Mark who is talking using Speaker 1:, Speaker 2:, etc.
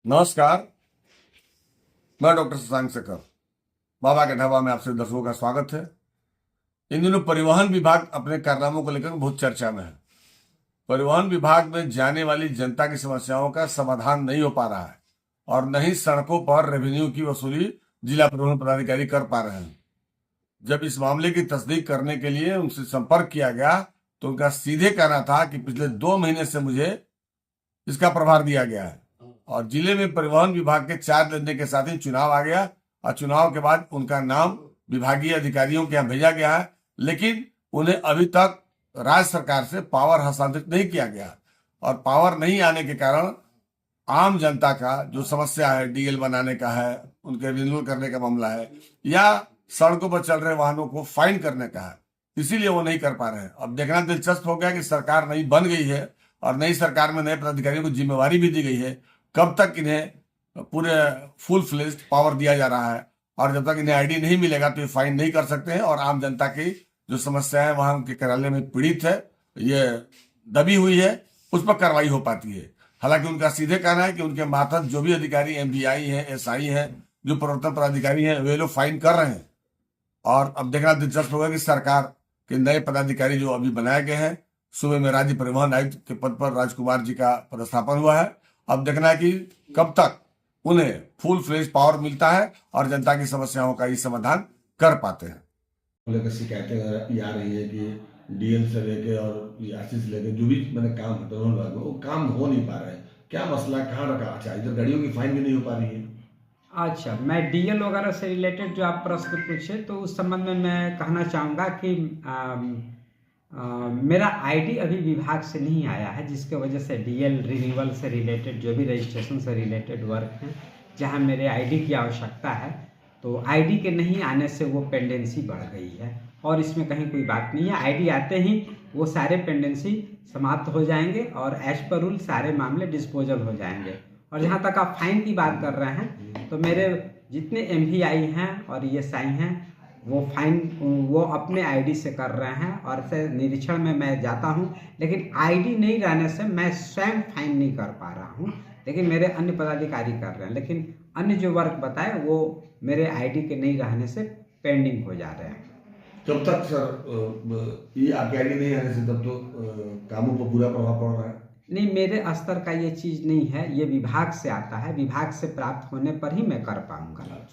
Speaker 1: नमस्कार। मैं डॉक्टर शशांक शेखर बाबा के ढाबा में आपसे दर्शकों का स्वागत है। इन दिनों परिवहन विभाग अपने कारनामों को लेकर बहुत चर्चा में है। परिवहन विभाग में जाने वाली जनता की समस्याओं का समाधान नहीं हो पा रहा है और न ही सड़कों पर रेवेन्यू की वसूली जिला परिवहन पदाधिकारी कर पा रहे हैं। जब इस मामले की तस्दीक करने के लिए उनसे संपर्क किया गया तो उनका सीधे कहना था कि पिछले 2 महीने से मुझे इसका प्रभार दिया गया है और जिले में परिवहन विभाग के चार्ज लेने के साथ ही चुनाव आ गया और चुनाव के बाद उनका नाम विभागीय अधिकारियों के यहाँ भेजा गया है, लेकिन उन्हें अभी तक राज्य सरकार से पावर हस्तांतरित नहीं किया गया और पावर नहीं आने के कारण आम जनता का जो समस्या है, डीएल बनाने का है, उनके रिन्यूअल करने का मामला है या सड़कों पर चल रहे वाहनों को फाइन करने का है, इसीलिए वो नहीं कर पा रहे हैं। अब देखना दिलचस्प हो गया कि सरकार नई बन गई है और नई सरकार में नए पदाधिकारियों को जिम्मेवारी भी दी गई है। कब तक इन्हें पूरे फुल फ्लेज्ड पावर दिया जा रहा है और जब तक इन्हें आईडी नहीं मिलेगा तो ये फाइन नहीं कर सकते हैं और आम जनता की जो समस्या है वहां उनके कार्यालय में पीड़ित है, ये दबी हुई है, उस पर कार्रवाई हो पाती है। हालांकि उनका सीधे कहना है कि उनके मातहत जो भी अधिकारी एमवीआई है, एसआई है, जो प्रवर्तन पदाधिकारी हैं, वे लोग फाइन कर रहे हैं। और अब देखना दिलचस्प होगा कि सरकार के नए पदाधिकारी जो अभी बनाए गए हैं, सूबे में राज्य परिवहन आयुक्त के पद पर राजकुमार जी का पदस्थापन हुआ है। अब देखना है कि कब तक उन्हें फुल फ्लेज पावर मिलता है और जनता की समस्याओं का ही समाधान कर पाते हैं।
Speaker 2: लेकर शिकायतें आ रही है कि डीएल से लेके और आरसी से लेके जो भी मैंने काम है परिवहन विभाग में वो काम हो नहीं पा रहा है। क्या मसला कहाँ रखा? अच्छा, इधर गाड़ियों की फाइन भी नहीं हो पा रही है।
Speaker 3: अच्छा, मैं डीएल वगैरह से रिलेटेड जो आप प्रश्न पूछे तो उस संबंध में मैं कहना चाहूँगा कि मेरा आईडी अभी विभाग से नहीं आया है, जिसके वजह से डीएल रिन्यूअल से रिलेटेड जो भी रजिस्ट्रेशन से रिलेटेड वर्क हैं जहाँ मेरे आईडी की आवश्यकता है, तो आईडी के नहीं आने से वो पेंडेंसी बढ़ गई है और इसमें कहीं कोई बात नहीं है। आईडी आते ही वो सारे पेंडेंसी समाप्त हो जाएंगे और एज पर रूल सारे मामले डिस्पोजल हो जाएंगे। और जहाँ तक आप फाइन की बात कर रहे हैं तो मेरे जितने एमवीआई हैं और ईएसआई हैं वो फाइन वो अपने आईडी से कर रहे हैं और से निरीक्षण में मैं जाता हूं, लेकिन आईडी नहीं रहने से मैं स्वयं फाइन नहीं कर पा रहा हूं, लेकिन मेरे अन्य पदाधिकारी कर रहे हैं। लेकिन अन्य जो वर्क बताए वो मेरे आईडी के नहीं रहने से पेंडिंग हो जा रहे हैं।
Speaker 2: जब तक सर ये आपकी आईडी नहीं आने से तब तो कामों पर बुरा प्रभाव पड़ रहा है।
Speaker 3: नहीं, मेरे स्तर का ये चीज़ नहीं है, ये विभाग से आता है, विभाग से प्राप्त होने पर ही मैं कर पाऊंगा।